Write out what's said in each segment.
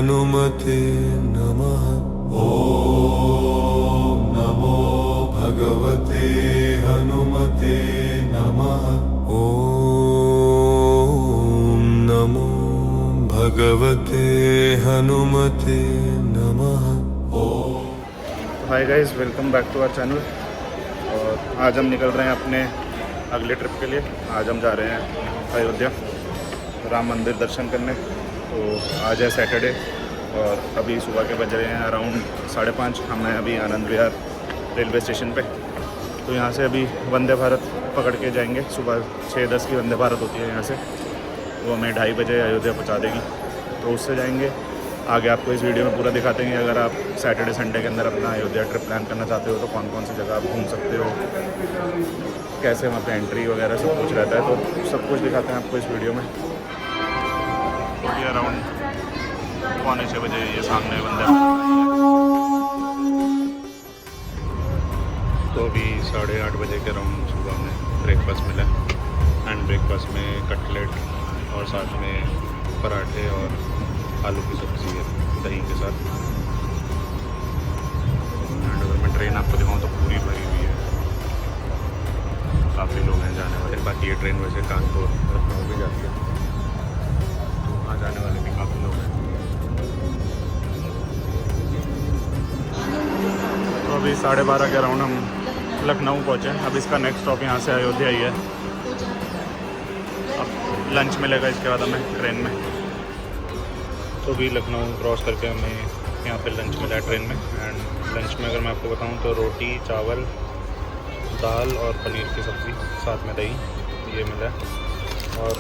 हनुमते नमः। ओम नमो भगवते हनुमते नमः। ओम नमो भगवते हनुमते नमः। Hi guys, welcome back to our channel. और आज हम निकल रहे हैं अपने अगले ट्रिप के लिए। आज हम जा रहे हैं अयोध्या राम मंदिर दर्शन करने। तो आज है सैटरडे और अभी सुबह के बज रहे हैं अराउंड 5:30। हम हैं अभी आनंद विहार रेलवे स्टेशन पे। तो यहाँ से अभी वंदे भारत पकड़ के जाएंगे। सुबह 6:10 की वंदे भारत होती है यहाँ से, वो हमें 2:30 बजे अयोध्या पहुँचा देगी। तो उससे जाएंगे। आगे आपको इस वीडियो में पूरा दिखाते हैं अगर आप सैटरडे संडे के अंदर अपना अयोध्या ट्रिप प्लान करना चाहते हो तो कौन कौन सी जगह आप घूम सकते हो, कैसे वहाँ पे एंट्री वगैरह सब कुछ रहता है। तो सब कुछ दिखाते हैं आपको इस वीडियो में। तो ये अराउंड 5:45 बजे ये सामने वंदे भारत। तो अभी 8:30 बजे के अराउंड सुबह में ब्रेकफास्ट मिला। एंड ब्रेकफास्ट में कटलेट और साथ में पराठे और आलू की सब्ज़ी है दही के साथ। एंड अगर मैं ट्रेन आपको दिखाऊँ तो पूरी भरी हुई है, काफ़ी लोग हैं जाने वाले। बाकी ये ट्रेन वैसे कानपुर लखनऊ भी जाती है, तो वहाँ जाने वाले भी काफ़ी लोग हैं। तो अभी 12:30 के अराउंड हम लखनऊ पहुँचे। अब इसका नेक्स्ट स्टॉप यहाँ से अयोध्या ही है। अब लंच मिलेगा इसके बाद हमें ट्रेन में। तो भी लखनऊ क्रॉस करके हमें यहाँ पे लंच मिला है ट्रेन में। एंड लंच में अगर मैं आपको बताऊँ तो रोटी, चावल, दाल और पनीर की सब्ज़ी, साथ में दही, ये मिला है। और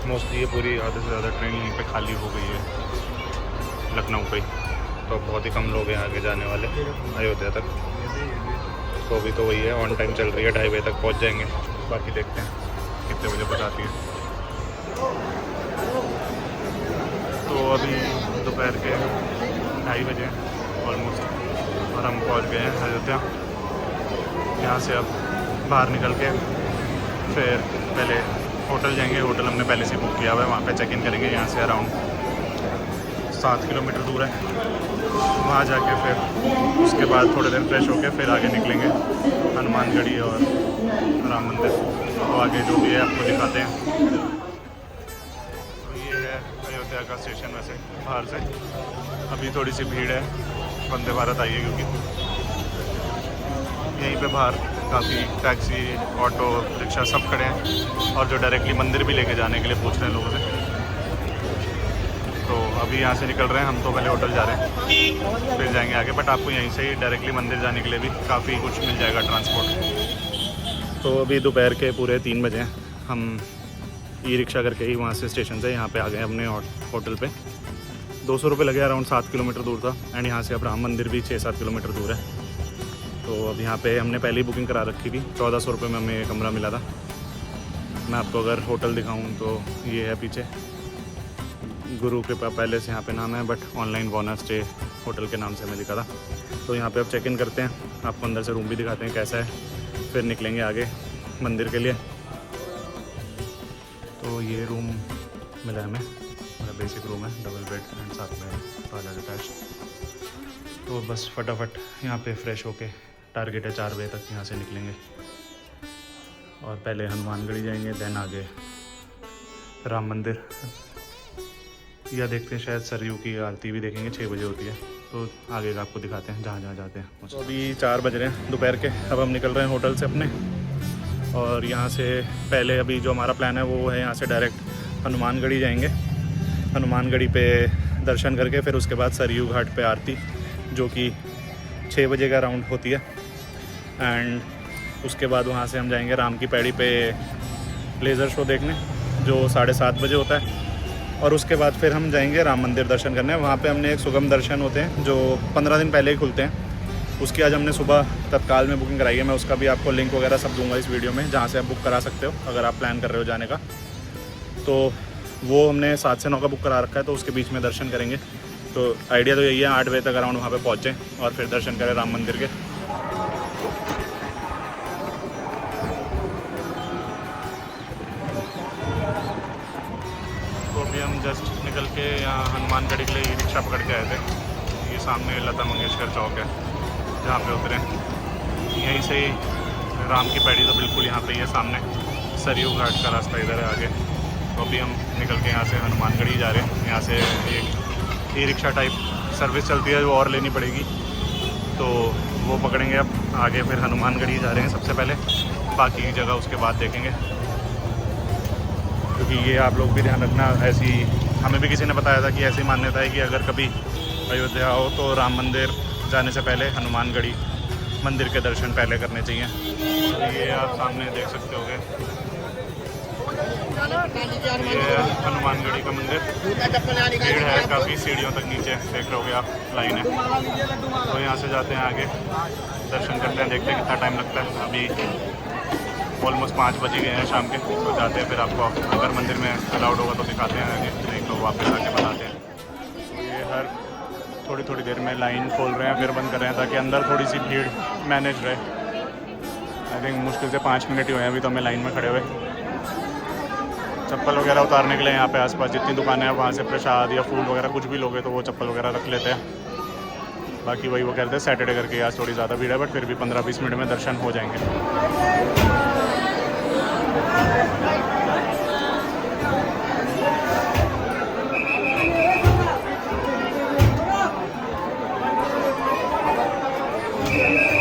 मोस्टली ये पूरी आधे से ज़्यादा ट्रेन यहीं पे खाली हो गई है लखनऊ पे। तो बहुत ही कम लोग हैं आगे जाने वाले अयोध्या तक। तो अभी तो वही है, ऑन टाइम चल रही है, 2:30 बजे तक पहुँच जाएंगे। बाकी देखते हैं कितने बजे पहुँचाती है। तो अभी दोपहर के 2:30 बजे ऑलमोस्ट और हम पहुंच गए हैं अयोध्या। यहाँ से अब बाहर निकल के फिर पहले होटल जाएंगे। होटल हमने पहले से बुक किया हुआ है, वहाँ पे चेक इन करेंगे। यहाँ से अराउंड 7 किलोमीटर दूर है। वहाँ जाके फिर उसके बाद थोड़े दिन फ्रेश होके फिर आगे निकलेंगे हनुमानगढ़ी और राम मंदिर। तो आगे जो भी है आपको दिखाते हैं। अयोध्या का स्टेशन वैसे बाहर से अभी थोड़ी सी भीड़ है, वंदे भारत आई है क्योंकि यहीं पे बाहर काफ़ी टैक्सी, ऑटो, रिक्शा सब खड़े हैं। और जो डायरेक्टली मंदिर भी लेके जाने के लिए पूछ रहे हैं लोगों से। तो अभी यहाँ से निकल रहे हैं हम। तो पहले होटल जा रहे हैं, फिर जाएंगे आगे। बट आपको यहीं से ही डायरेक्टली मंदिर जाने के लिए भी काफ़ी कुछ मिल जाएगा ट्रांसपोर्ट। तो अभी दोपहर के पूरे 3 बजे हैं। हम ई-रिक्शा करके ही वहाँ से स्टेशन से यहाँ पे आ गए अपने होटल पे। 200 रुपये लगे, अराउंड 7 किलोमीटर दूर था। एंड यहाँ से अब राम मंदिर भी 6-7 किलोमीटर दूर है। तो अब यहाँ पे हमने पहले ही बुकिंग करा रखी थी। 1400 रुपये में हमें कमरा मिला था। मैं आपको अगर होटल दिखाऊँ तो ये है पीछे, गुरु कृपा पैलेस यहाँ पे नाम है, but online bonus stay hotel के नाम से हमें दिखा था। तो यहाँ पर अब चेक इन करते हैं, आपको अंदर से रूम भी दिखाते हैं कैसा है, फिर निकलेंगे आगे मंदिर के लिए। तो ये रूम मिला हमें, मतलब बेसिक रूम है, डबल बेड एंड साथ में टॉयलेट अटैच। तो बस फटाफट यहाँ पे फ्रेश होके टारगेट है 4 बजे तक यहाँ से निकलेंगे। और पहले हनुमानगढ़ी जाएंगे, देन आगे राम मंदिर, या देखते हैं शायद सरयू की आरती भी देखेंगे, 6 बजे होती है। तो आगे का आपको दिखाते हैं जहाँ जहाँ जाते हैं। तो अभी 4 बज रहे हैं दोपहर के। अब हम निकल रहे हैं होटल से अपने। और यहाँ से पहले अभी जो हमारा प्लान है वो है यहाँ से डायरेक्ट हनुमानगढ़ी जाएंगे। हनुमानगढ़ी पे दर्शन करके फिर उसके बाद सरयू घाट पे आरती, जो कि 6 बजे का राउंड होती है। एंड उसके बाद वहाँ से हम जाएंगे राम की पैड़ी पे लेज़र शो देखने, जो 7:30 बजे होता है। और उसके बाद फिर हम जाएंगे राम मंदिर दर्शन करने। वहाँ पे हमने एक सुगम दर्शन होते हैं जो 15 दिन पहले ही खुलते हैं। उसकी आज हमने सुबह तत्काल में बुकिंग कराई है। मैं उसका भी आपको लिंक वगैरह सब दूंगा इस वीडियो में, जहाँ से आप बुक करा सकते हो अगर आप प्लान कर रहे हो जाने का। तो वो हमने 7 से 9 का बुक करा रखा है, तो उसके बीच में दर्शन करेंगे। तो आइडिया तो यही है 8 बजे तक अराउंड वहाँ पे पहुँचें और फिर दर्शन करें राम मंदिर के। तो अभी हम जस्ट निकल के यहाँ हनुमानगढ़ी के लिए ई रिक्शा पकड़ के आए थे। ये सामने लता मंगेशकर चौक है जहाँ पे उतरे। यहीं से ही राम की पैड़ी तो बिल्कुल यहाँ पे ही है सामने। सरयू घाट का रास्ता इधर है आगे। तो अभी हम निकल के यहाँ से हनुमानगढ़ी जा रहे हैं। यहाँ से एक ई रिक्शा टाइप सर्विस चलती है, वो और लेनी पड़ेगी, तो वो पकड़ेंगे। अब आगे फिर हनुमानगढ़ी जा रहे हैं सबसे पहले, बाकी जगह उसके बाद देखेंगे। क्योंकि ये आप लोग भी ध्यान रखना, ऐसी हमें भी किसी ने बताया था कि ऐसी मान्यता है कि अगर कभी अयोध्या हो तो राम मंदिर जाने से पहले हनुमानगढ़ी मंदिर के दर्शन पहले करने चाहिए। तो ये आप सामने देख सकते होगे, ये हनुमानगढ़ी का मंदिर। भीड़ है काफ़ी, सीढ़ियों तक नीचे देख रहे होगे आप, लाइन है। तो यहाँ से जाते हैं आगे, दर्शन करते हैं, देखते हैं कितना टाइम लगता है। अभी ऑलमोस्ट 5 बज गए हैं शाम के। तो जाते हैं फिर, आपको अगर मंदिर में अलाउड होगा तो दिखाते हैं आगे, नहीं तो वापस आके बताते हैं। तो ये हर थोड़ी थोड़ी देर में लाइन खोल रहे हैं फिर बंद कर रहे हैं, ताकि अंदर थोड़ी सी भीड़ मैनेज रहे। आई थिंक मुश्किल से 5 मिनट ही हुए हैं अभी तो हमें लाइन में खड़े हुए। चप्पल वगैरह उतारने के लिए यहाँ पे आसपास जितनी दुकानें हैं वहाँ से प्रसाद या फूल वगैरह कुछ भी लोगे तो वो चप्पल वगैरह रख लेते हैं। बाकी वही वो कहते हैं सैटरडे करके आज थोड़ी ज़्यादा भीड़ है, बट फिर भी 15-20 मिनट में दर्शन हो जाएंगे।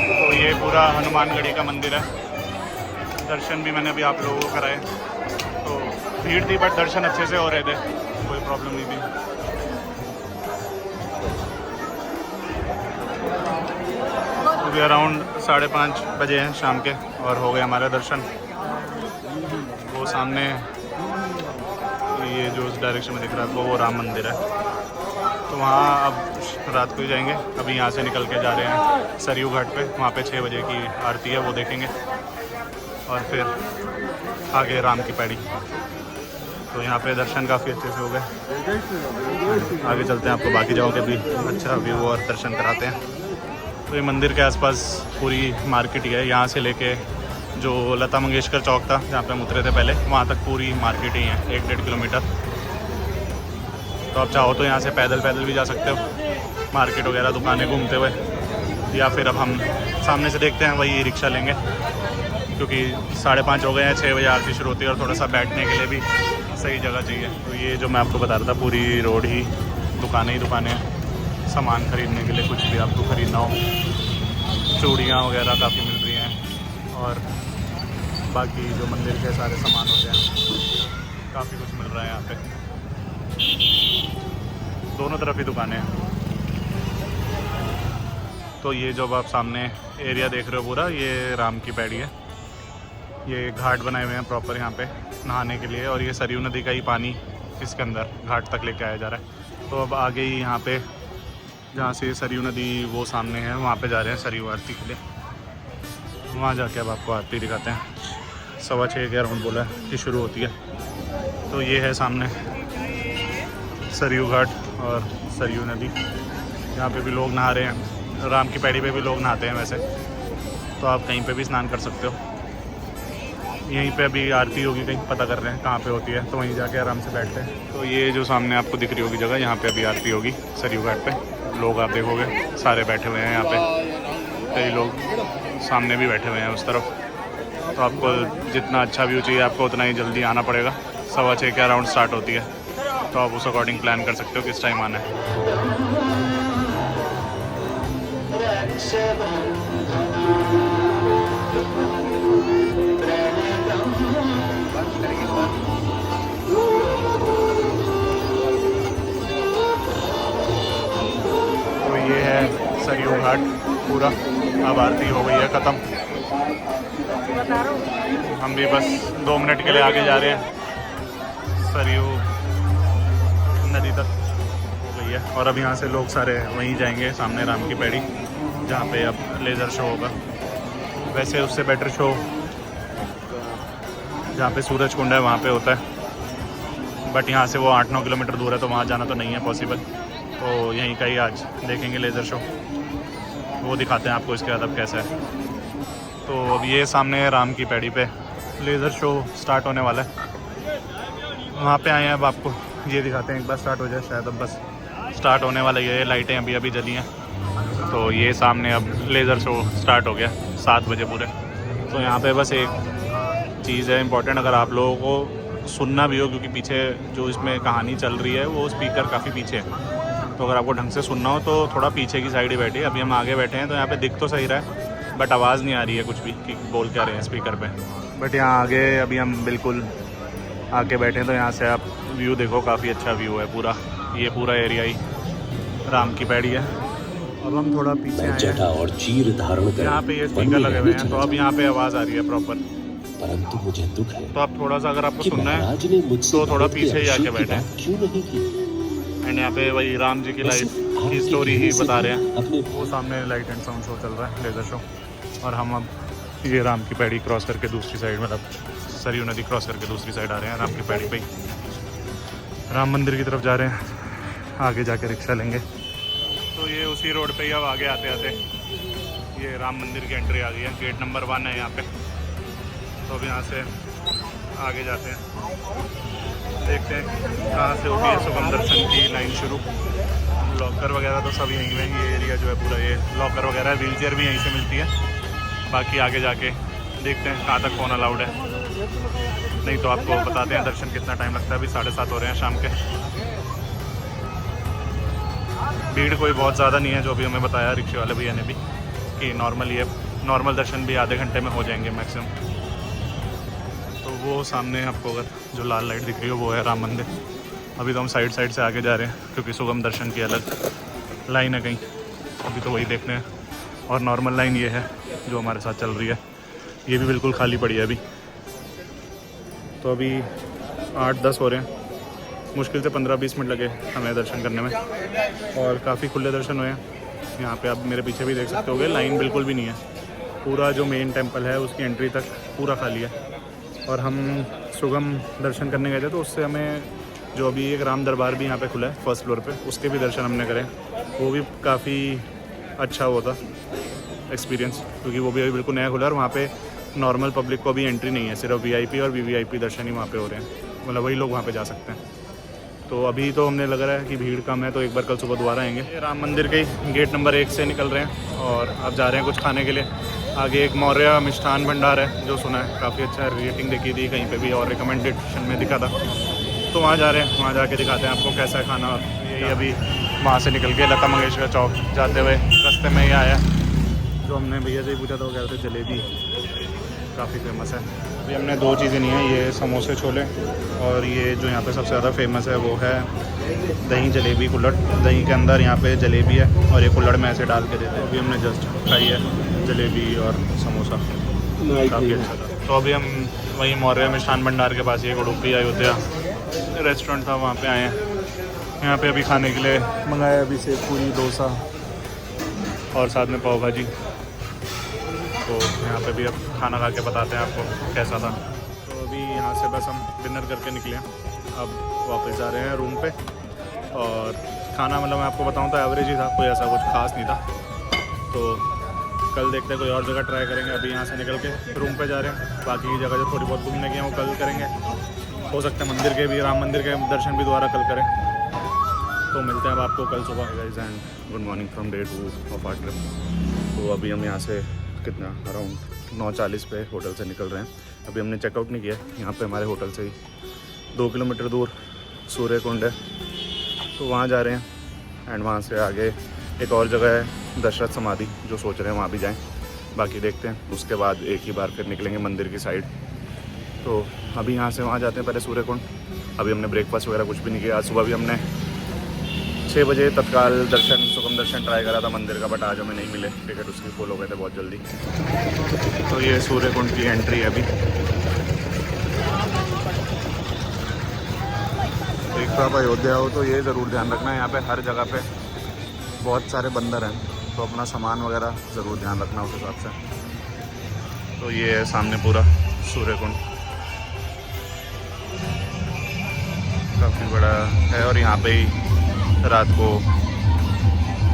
तो ये पूरा हनुमानगढ़ी का मंदिर है। दर्शन भी मैंने अभी आप लोगों को कराए। तो भीड़ थी बट दर्शन अच्छे से हो रहे थे, कोई प्रॉब्लम नहीं थी। अभी अराउंड 5:30 बजे हैं शाम के और हो गए हमारे दर्शन। वो सामने ये जो उस डायरेक्शन में दिख रहा है वो राम मंदिर है। तो वहाँ अब रात को ही जाएंगे। अभी यहाँ से निकल के जा रहे हैं सरयू घाट पे, वहाँ पे 6 बजे की आरती है, वो देखेंगे। और फिर आगे राम की पैड़ी। तो यहाँ पे दर्शन काफ़ी अच्छे से हो गए। आगे चलते हैं, आपको बाकी जगहों के भी अच्छा व्यू और दर्शन कराते हैं। तो ये मंदिर के आसपास पूरी मार्केट ही है। यहाँ से लेके जो लता मंगेशकर चौक था जहाँ पे हम उतरे थे पहले, वहाँ तक पूरी मार्केट ही है, 1-1.5 किलोमीटर। तो आप चाहो तो यहाँ से पैदल भी जा सकते हो, मार्केट वगैरह दुकानें घूमते हुए, या फिर अब हम सामने से देखते हैं, वही रिक्शा लेंगे क्योंकि 5:30 हो गए हैं। 6 बजे आरती शुरू होती है और थोड़ा सा बैठने के लिए भी सही जगह चाहिए। तो ये जो मैं आपको बता रहा था, पूरी रोड ही दुकानें हैं। सामान ख़रीदने के लिए कुछ भी आपको ख़रीदना हो, चूड़ियाँ वगैरह काफ़ी मिल रही हैं, और बाकी जो मंदिर के सारे सामान होते हैं काफ़ी कुछ मिल रहा है यहाँ पे। दोनों तरफ ही दुकानें हैं। तो ये जो आप सामने एरिया देख रहे हो पूरा, ये राम की पैड़ी है। ये घाट बनाए हुए हैं प्रॉपर यहाँ पे नहाने के लिए, और ये सरयू नदी का ही पानी इसके अंदर घाट तक लेके आया जा रहा है। तो अब आगे ही यहाँ पे जहाँ से सरयू नदी वो सामने है, वहाँ पे जा रहे हैं सरयू आरती के लिए। वहाँ जाके अब आपको आरती दिखाते हैं। 6:15 के अराउंड बोला है कि शुरू होती है। तो ये है सामने सरयू घाट और सरयू नदी। यहाँ पे भी लोग नहा रहे हैं। राम की पैड़ी पे भी लोग नहाते हैं वैसे, तो आप कहीं पे भी स्नान कर सकते हो। यहीं पे अभी आरती होगी, कहीं पता कर रहे हैं कहाँ पे होती है, तो वहीं जाके आराम से बैठते हैं। तो ये जो सामने आपको दिख रही होगी जगह, यहाँ पे अभी आरती होगी सरयू घाट पे। लोग आप देखोगे सारे बैठे हुए हैं यहाँ पे, कई लोग सामने भी बैठे हुए हैं उस तरफ। तो आपको जितना अच्छा व्यू चाहिए आपको उतना ही जल्दी आना पड़ेगा। 6:15 के अराउंड स्टार्ट होती है, तो आप उस अकॉर्डिंग प्लान कर सकते हो किस टाइम आना है। तो ये है सरयू घाट पूरा। अब आरती हो गई है ख़त्म। हम भी बस 2 मिनट के लिए आगे जा रहे हैं, सरयू नदी तक हो गई है। और अब यहाँ से लोग सारे वहीं जाएंगे सामने राम की पैड़ी, जहाँ पे अब लेज़र शो होगा। वैसे उससे बेटर शो जहाँ पे सूरज कुंड है वहाँ पे होता है, बट यहाँ से वो 8-9 किलोमीटर दूर है, तो वहाँ जाना तो नहीं है पॉसिबल। तो यहीं का ही आज देखेंगे लेज़र शो, वो दिखाते हैं आपको इसके बाद अब कैसा है। तो अब ये सामने राम की पैड़ी पे लेज़र शो स्टार्ट होने वाला है, वहाँ पे आए हैं। अब आपको ये दिखाते हैं एक बार स्टार्ट हो जाए, शायद अब बस स्टार्ट होने वाला ही है। लाइटें अभी अभी जली हैं, तो ये सामने अब लेज़र शो स्टार्ट हो गया 7 बजे पूरे। तो यहाँ पे बस एक चीज़ है इम्पॉर्टेंट, अगर आप लोगों को सुनना भी हो, क्योंकि पीछे जो इसमें कहानी चल रही है वो स्पीकर काफ़ी पीछे है, तो अगर आपको ढंग से सुनना हो तो थोड़ा पीछे की साइड ही बैठिए। अभी हम आगे बैठे हैं तो यहाँ पे दिख तो सही रहा है, बट आवाज़ नहीं आ रही है कुछ भी कि बोल क्या रहे हैं स्पीकर पे। बट यहाँ आगे अभी हम बिल्कुल आके बैठे हैं, तो यहाँ से आप व्यू देखो, काफ़ी अच्छा व्यू है पूरा। ये पूरा एरिया ही राम की पैड़ी है। अब हम थोड़ा पीछे आए हैं और चीर धारण कर यहाँ पे ये स्पीकर लगे हुए हैं, तो अब यहाँ पे आवाज़ आ रही है प्रॉपर। परंतु मुझे दुख है तो आप थोड़ा सा अगर आपको कि सुनना है महाराज ने मुझसे तो थोड़ा भारत के पीछे ही आके अभिषेक की बैठे। बात क्यों नहीं की? एंड यहाँ पे वही राम जी की बस लाइफ की आपकी स्टोरी ही कहने से बता रहे हैं। अपने वो सामने लाइट एंड साउंड शो चल रहा है, लेज़र शो, और हम अब ये राम की पैड़ी क्रॉस करके दूसरी साइड, मतलब सरयू नदी क्रॉस करके दूसरी साइड आ रहे हैं। राम की पैड़ी पे ही राम मंदिर की तरफ जा रहे हैं, आगे जाके रिक्शा लेंगे। तो ये उसी रोड पे ही अब आगे आते आते ये राम मंदिर की एंट्री आ गई है। गेट नंबर 1 है यहाँ पे। तो अब यहाँ से आगे जाते हैं, देखते हैं कहाँ से होगी ये शुभम दर्शन की लाइन शुरू। लॉकर वगैरह तो सब यहीं में, ये एरिया जो है पूरा ये लॉकर वगैरह, व्हील चेयर भी यहीं से मिलती है। बाकी आगे जाके देखते हैं कहाँ तक फ़ोन अलाउड है, नहीं तो आपको बताते हैं दर्शन कितना टाइम लगता है। अभी 7:30 हो रहे हैं शाम के। भीड़ कोई बहुत ज़्यादा नहीं है, जो भी हमें बताया रिक्शे वाले भैया ने भी, कि नॉर्मल दर्शन भी आधे घंटे में हो जाएंगे मैक्सिमम। तो वो सामने आपको अगर जो लाल लाइट दिख रही हो वो है राम मंदिर। अभी तो हम साइड से आगे जा रहे हैं, क्योंकि सुगम दर्शन की अलग लाइन है कहीं, अभी तो वही देखने हैं। और नॉर्मल लाइन ये है जो हमारे साथ चल रही है, ये भी बिल्कुल खाली पड़ी है अभी। तो अभी 8-10 हो रहे हैं, मुश्किल से 15-20 मिनट लगे हमें दर्शन करने में, और काफ़ी खुले दर्शन हुए हैं। यहाँ पे आप मेरे पीछे भी देख सकते होगे, लाइन बिल्कुल भी नहीं है। पूरा जो मेन टेंपल है उसकी एंट्री तक पूरा खाली है। और हम सुगम दर्शन करने गए थे, तो उससे हमें जो अभी एक राम दरबार भी यहाँ पे खुला है 1st फ्लोर पे, उसके भी दर्शन हमने करे। वो भी काफ़ी अच्छा हुआ था एक्सपीरियंस, क्योंकि वो भी अभी बिल्कुल नया खुला है और वहाँ पे नॉर्मल पब्लिक को भी एंट्री नहीं है, सिर्फ VIP और VVIP दर्शन ही वहाँ पे हो रहे हैं, मतलब वही लोग वहाँ पे जा सकते हैं। तो अभी तो हमने लग रहा है कि भीड़ कम है, तो एक बार कल सुबह दोबारा आएंगे। ये राम मंदिर के गेट नंबर 1 से निकल रहे हैं और अब जा रहे हैं कुछ खाने के लिए। आगे एक मौर्य मिष्ठान भंडार है, जो सुना है काफ़ी अच्छा, रेटिंग देखी थी कहीं पे भी और रिकमेंडेशन में दिखा था, तो वहाँ जा रहे हैं। वहाँ जाके दिखाते हैं आपको कैसा है खाना। ये अभी वहाँ से निकल के लता मंगेशकर चौक जाते हुए रास्ते में ही आया, जो हमने भैया से ही पूछा था, वो कह रहे थे जलेबी काफ़ी फेमस है। अभी हमने 2 चीज़ें नहीं है, ये समोसे छोले, और ये जो यहाँ पे सबसे ज़्यादा फेमस है वो है दही जलेबी कुल्हड़। दही के अंदर यहाँ पे जलेबी है और ये कुल्हड़ में ऐसे डाल के देते हैं। अभी हमने जस्ट खाई है जलेबी और समोसा, काफ़ी अच्छा था। तो अभी हम वहीं मौर्य मिष्ठान भंडार के पास, ये उडुपी अयोध्या रेस्टोरेंट था, वहाँ पे आए हैं। यहाँ पे अभी खाने के लिए मंगाया अभी सेव पूरी, डोसा और साथ में पाव भाजी। तो यहाँ पे भी अब खाना खा के बताते हैं आपको कैसा था। तो अभी यहाँ से बस हम डिनर करके निकले, अब वापस जा रहे हैं रूम पे। और खाना मतलब मैं आपको बताऊँ तो एवरेज ही था, कोई ऐसा कुछ खास नहीं था। तो कल देखते हैं कोई और जगह ट्राई करेंगे। अभी यहाँ से निकल के रूम पे जा रहे हैं, बाकी की जगह जो थोड़ी बहुत घूमने की हैं वो कल करेंगे। हो सकता है मंदिर के भी, राम मंदिर के दर्शन भी दोबारा कल करें। तो मिलते हैं अब आपको कल सुबह। Guys and good morning from day 2 of our trip. तो अभी हम यहाँ से कितना अराउंड 9:40 पे होटल से निकल रहे हैं। अभी हमने चेकआउट नहीं किया। यहाँ पे हमारे होटल से ही 2 किलोमीटर दूर सूर्य कुंड है, तो वहाँ जा रहे हैं। एंड वहाँ से आगे एक और जगह है दशरथ समाधि, जो सोच रहे हैं वहाँ भी जाएं। बाकी देखते हैं, उसके बाद एक ही बार फिर निकलेंगे मंदिर की साइड। तो अभी यहाँ से वहाँ जाते हैं पहले सूर्य कुंड। अभी हमने ब्रेकफास्ट वगैरह कुछ भी नहीं किया। आज सुबह भी हमने 6 बजे तत्काल दर्शन, सुगम दर्शन ट्राई करा था मंदिर का, बट आज हमें नहीं मिले, टिकट उसकी फुल हो गए थे बहुत जल्दी। तो ये सूर्य कुंड की एंट्री है अभी। एक तो आप अयोध्या हो तो ये ज़रूर ध्यान रखना, यहाँ पे हर जगह पे बहुत सारे बंदर हैं, तो अपना सामान वगैरह ज़रूर ध्यान रखना उस हिसाब से। तो ये है सामने पूरा सूर्य कुंड, काफ़ी बड़ा है। और यहाँ पे ही रात को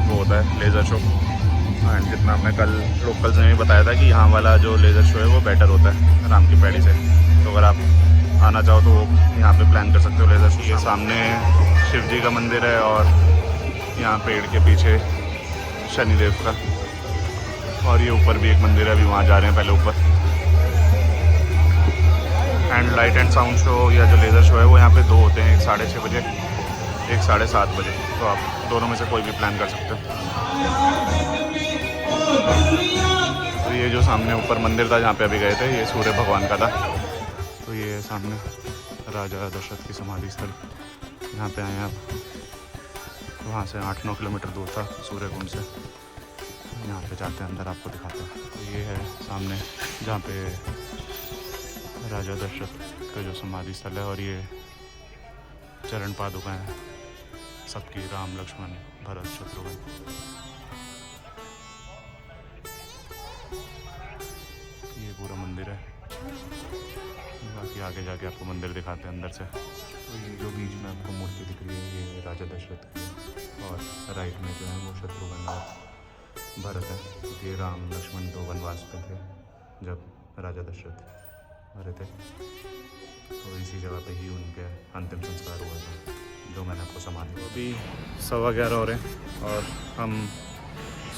वो होता है लेज़र शो। एंड जितना हमने कल लोकल्स ने भी बताया था कि यहाँ वाला जो लेज़र शो है वो बेटर होता है राम की पैड़ी से। तो अगर आप आना चाहो तो यहाँ पे प्लान कर सकते हो लेज़र शो। ये सामने शिव जी का मंदिर है और यहाँ पेड़ के पीछे शनिदेव का, और ये ऊपर भी एक मंदिर है, अभी वहाँ जा रहे हैं पहले ऊपर। And light and sound show या जो लेज़र शो है वो यहाँ पे 2 होते हैं, एक 6:30 बजे, एक 7:30 बजे। तो आप दोनों में से कोई भी प्लान कर सकते हो। तो ये जो सामने ऊपर मंदिर था जहाँ पे अभी गए थे, ये सूर्य भगवान का था। तो ये सामने राजा दशरथ की समाधि स्थल, यहाँ पे आए आप। वहाँ से 8-9 किलोमीटर दूर था सूर्य कुंड से। यहाँ पे जाते हैं अंदर, आपको दिखाते हैं। तो ये है सामने जहाँ पे राजा दशरथ का जो समाधि स्थल है, और ये चरण पादुका है सबकी, राम लक्ष्मण भरत शत्रुघ्न। ये पूरा मंदिर है, बाकी आगे जाके आपको मंदिर दिखाते हैं अंदर से। तो ये जो बीच में आपको मूर्ति दिख रही है ये राजा दशरथ की है, और राइट में जो है वो शत्रुघ्न और भरत है, क्योंकि ये राम लक्ष्मण 2 वनवास पे थे जब राजा दशरथ मरे थे। तो इसी जगह पे ही उनके अंतिम संस्कार हुआ था, जो मैंने आपको समाधि। अभी 11:15 हो रहे हैं और हम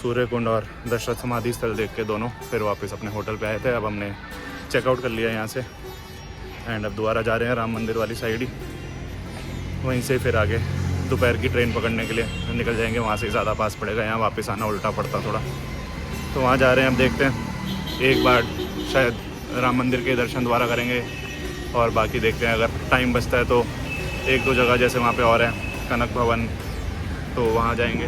सूर्य कुंड और दशरथ समाधि स्थल देख के दोनों फिर वापस अपने होटल पे आए थे। अब हमने चेकआउट कर लिया यहाँ से, एंड अब दोबारा जा रहे हैं राम मंदिर वाली साइड ही। वहीं से फिर आगे दोपहर की ट्रेन पकड़ने के लिए निकल जाएंगे। वहाँ से ज़्यादा पास पड़ेगा, यहाँ वापस आना उल्टा पड़ता थोड़ा। तो वहाँ जा रहे हैं, अब देखते हैं। एक बार शायद राम मंदिर के दर्शन दोबारा करेंगे, और बाकी देखते हैं अगर टाइम बचता है तो 1-2 जगह जैसे वहाँ पे और है, कनक भवन, तो वहाँ जाएंगे।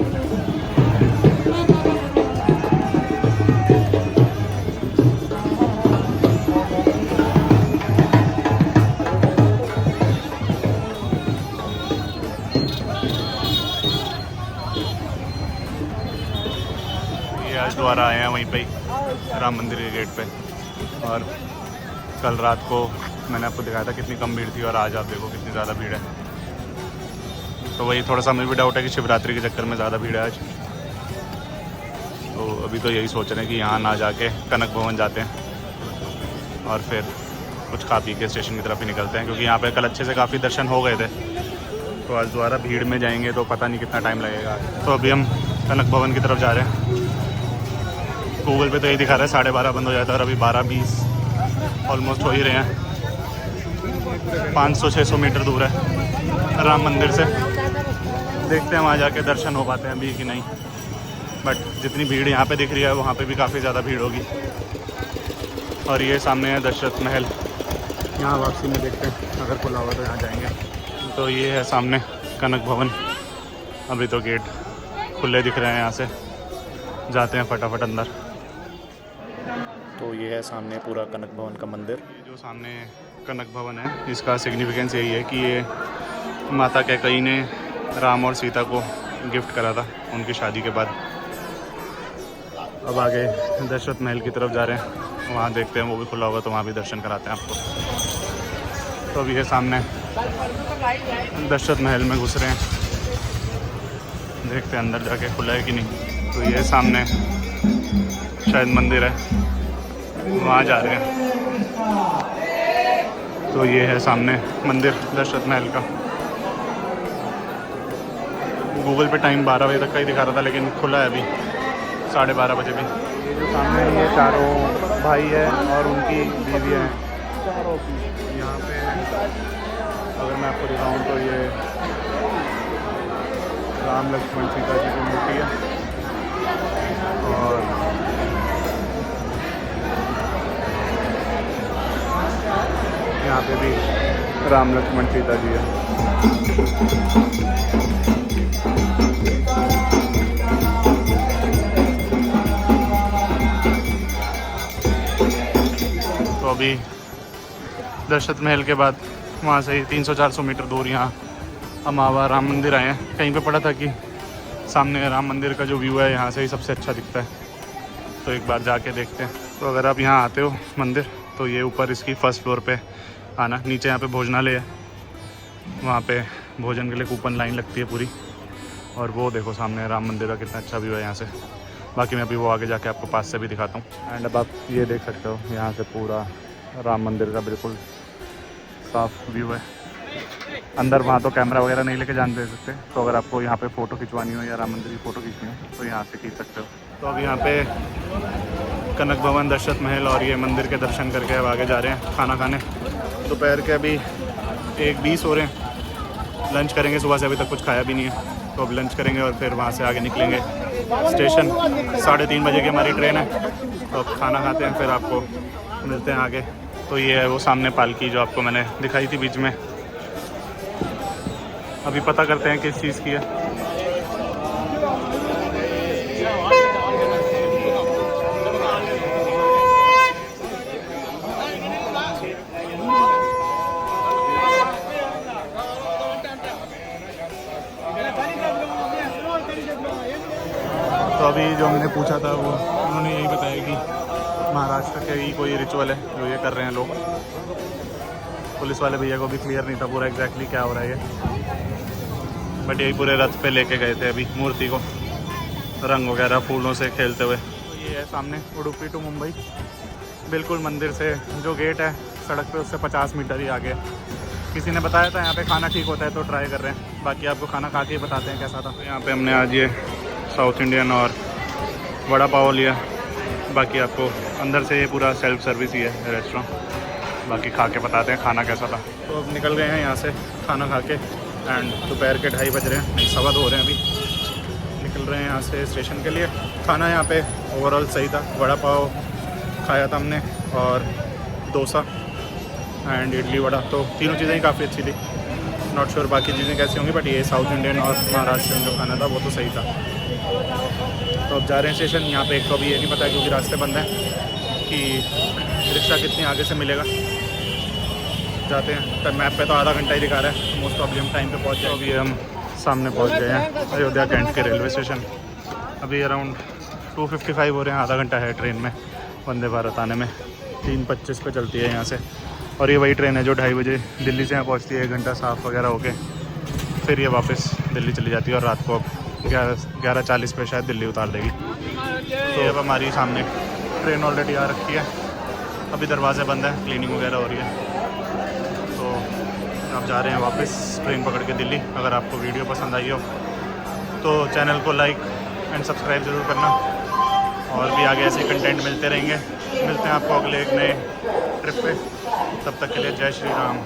ये आज दोबारा आए हैं वहीं पे ही राम मंदिर के गेट पे, और कल रात को मैंने आपको दिखाया था कितनी कम भीड़ थी, और आज आप देखो कितनी ज़्यादा भीड़ है। तो वही थोड़ा सा हमें भी डाउट है कि शिवरात्रि के चक्कर में ज़्यादा भीड़ है आज। तो अभी तो यही सोच रहे हैं कि यहाँ ना जाके कनक भवन जाते हैं, और फिर कुछ खा पी के स्टेशन की तरफ ही निकलते हैं, क्योंकि यहाँ पे कल अच्छे से काफ़ी दर्शन हो गए थे। तो आज दोबारा भीड़ में जाएंगे तो पता नहीं कितना टाइम लगेगा। तो अभी हम कनक भवन की तरफ जा रहे हैं। गूगल पे तो यही दिखा रहा है 12:30 बंद हो जाता है, और अभी 12:20 ऑलमोस्ट हो ही रहे हैं। 500-600 मीटर दूर है राम मंदिर से। देखते हैं वहाँ जाके दर्शन हो पाते हैं अभी कि नहीं, बट जितनी भीड़ यहाँ पे दिख रही है वहाँ पे भी काफ़ी ज़्यादा भीड़ होगी। और ये सामने है दशरथ महल, यहाँ वापसी में देखते हैं अगर खुला हुआ तो यहाँ जाएंगे। तो ये है सामने कनक भवन, अभी तो गेट खुले दिख रहे हैं, यहाँ से जाते हैं फटाफट अंदर। तो ये है सामने पूरा कनक भवन का मंदिर। ये जो सामने कनक भवन है, इसका सिग्निफिकेंस यही है कि ये माता कैकेयी ने राम और सीता को गिफ्ट करा था उनकी शादी के बाद। अब आगे दशरथ महल की तरफ जा रहे हैं, वहाँ देखते हैं वो भी खुला होगा तो वहाँ भी दर्शन कराते हैं आपको। तो अभी ये सामने दशरथ महल में घुस रहे हैं, देखते हैं अंदर जाके खुला है कि नहीं। तो ये सामने शायद मंदिर है, वहाँ जा रहे हैं। तो ये है सामने मंदिर दशरथ महल का। गूगल पे टाइम 12 बजे तक का ही दिखा रहा था, लेकिन खुला है अभी 12:30 बजे भी। ये जो सामने ये चारों भाई है और उनकी बीवी है यहाँ पे। अगर मैं आपको दिखाऊँ तो ये राम लक्ष्मण सीता जी की मूर्ति है, और यहाँ पे भी राम लक्ष्मण सीता जी है। तो अभी दशरथ महल के बाद वहाँ से 300-400 मीटर दूर यहाँ अमावा राम मंदिर आए हैं। कहीं पे पढ़ा था कि सामने राम मंदिर का जो व्यू है यहाँ से ही सबसे अच्छा दिखता है, तो एक बार जाके देखते हैं। तो अगर आप यहाँ आते हो मंदिर तो ये ऊपर इसकी फर्स्ट फ्लोर पे आना, नीचे यहाँ पे भोजनालय है, वहाँ पे भोजन के लिए कूपन लाइन लगती है पूरी। और वो देखो सामने राम मंदिर का कितना अच्छा व्यू है यहाँ से। बाकी मैं अभी वो आगे जाके आपको पास से भी दिखाता हूँ। एंड अब आप ये देख सकते हो यहाँ से पूरा राम मंदिर का बिल्कुल साफ व्यू है। अंदर वहाँ तो कैमरा वगैरह नहीं लेके जाने दे सकते, तो अगर आपको यहाँ पे फ़ोटो खिंचवानी हो या राम मंदिर की फ़ोटो खींचनी हो तो यहाँ से खींच सकते हो। तो अब यहाँ पे कनक भवन, दशरथ महल और ये मंदिर के दर्शन करके अब आगे जा रहे हैं खाना खाने। दोपहर के अभी 1:20 हो रहे हैं। लंच करेंगे, सुबह से अभी तक कुछ खाया भी नहीं है, तो अब लंच करेंगे और फिर वहाँ से आगे निकलेंगे। स्टेशन 3:30 बजे की हमारी ट्रेन है, तो अब खाना खाते हैं, फिर आपको मिलते हैं आगे। तो ये है वो सामने पालकी जो आपको मैंने दिखाई थी बीच में। अभी पता करते हैं किस चीज़ की है। तो अभी जो हमने पूछा था वो उन्होंने यही बताया कि महाराष्ट्र के ही कोई रिचुअल है जो ये कर रहे हैं लोग। पुलिस वाले भैया को भी क्लियर नहीं था पूरा एग्जैक्टली क्या हो रहा है ये, बट यही पूरे रथ पे लेके गए थे अभी मूर्ति को, रंग वगैरह फूलों से खेलते हुए। तो ये है सामने उडुपी टू मुंबई, बिल्कुल मंदिर से जो गेट है सड़क पे उससे 50 मीटर ही आगे। किसी ने बताया था यहाँ पे खाना ठीक होता है तो ट्राई कर रहे हैं, बाकी आपको खाना खा के ही बताते हैं कैसा था। यहाँ पे हमने आज ये साउथ इंडियन और वड़ा पाव लिया, बाकी आपको अंदर से ये पूरा सेल्फ सर्विस ही है रेस्टोरेंट, बाकी खा के बताते हैं खाना कैसा था। तो अब निकल गए हैं यहाँ से खाना खा के, एंड दोपहर के 2:30 बज रहे हैं, नहीं 2:15 हो रहे हैं अभी। निकल रहे हैं यहाँ से स्टेशन के लिए। खाना यहाँ पे ओवरऑल सही था, वड़ा पाव खाया था हमने और डोसा एंड इडली वड़ा, तो तीनों चीज़ें ही काफ़ी अच्छी थी। नॉट श्योर बाकी चीज़ें कैसी होंगी, बट ये साउथ इंडियन और महाराष्ट्रियन जो खाना था वो तो सही था। तो अब जा रहे हैं स्टेशन। यहाँ पे एक तो अभी ये नहीं पता क्योंकि रास्ते बंद हैं कि रिक्शा कितनी आगे से मिलेगा। जाते हैं, तब मैप पे तो आधा घंटा ही दिखा रहा है, मोस्ट प्रॉब्ली हम टाइम पे पहुँच जाए। अभी हम सामने पहुँच गए हैं अयोध्या कैंट के रेलवे स्टेशन। अभी अराउंड 2:55 हो रहे हैं, आधा घंटा है ट्रेन में वंदे भारत आने में। 3:25 पे चलती है यहाँ से, और ये वही ट्रेन है जो 2:30 बजे दिल्ली से यहाँ पहुँचती है, 1 घंटा साफ वगैरह होके फिर ये वापस दिल्ली चली जाती है और रात को 11:40 पे शायद दिल्ली उतार देगी। तो अब हमारी सामने ट्रेन ऑलरेडी आ रखी है, अभी दरवाजे बंद हैं, क्लीनिंग वगैरह हो रही है। तो आप जा रहे हैं वापस ट्रेन पकड़ के दिल्ली। अगर आपको वीडियो पसंद आई हो तो चैनल को लाइक एंड सब्सक्राइब ज़रूर करना, और भी आगे ऐसे कंटेंट मिलते रहेंगे। मिलते हैं आपको अगले एक नए ट्रिप पे, तब तक के लिए जय श्री राम।